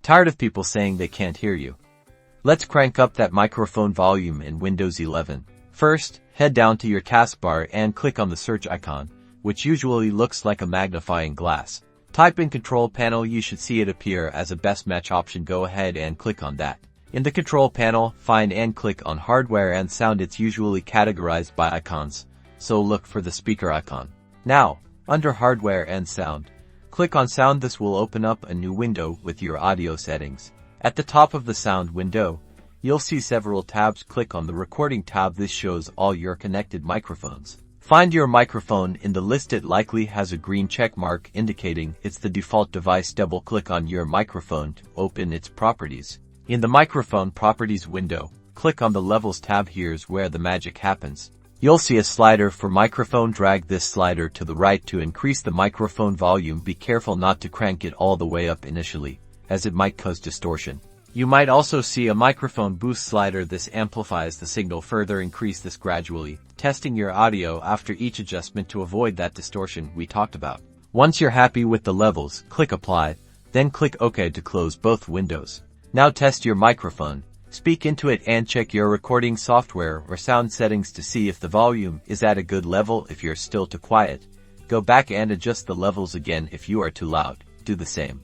Tired of people saying they can't hear you? Let's crank up that microphone volume in Windows 11. First, head down to your taskbar and click on the search icon, which usually looks like a magnifying glass. Type in Control Panel, you should see it appear as a best match option. Go ahead and click on that. In the Control Panel, find and click on Hardware and Sound. It's usually categorized by icons, so look for the speaker icon. Now, under Hardware and Sound, click on Sound. This will open up a new window with your audio settings. At the top of the Sound window, you'll see several tabs. Click on the Recording tab. This shows all your connected microphones. Find your microphone in the list. It likely has a green check mark indicating it's the default device. Double-click on your microphone to open its properties. In the Microphone Properties window, click on the Levels tab. Here's where the magic happens. You'll see a slider for microphone. Drag this slider to the right to increase the microphone volume. Be careful not to crank it all the way up initially, as it might cause distortion. You might also see a microphone boost slider. This amplifies the signal further. Increase this gradually, testing your audio after each adjustment to avoid that distortion we talked about. Once you're happy with the levels, click Apply, then click OK to close both windows. Now test your microphone. Speak into it and check your recording software or sound settings to see if the volume is at a good level. If you're still too quiet, go back and adjust the levels again. If you are too loud, do the same.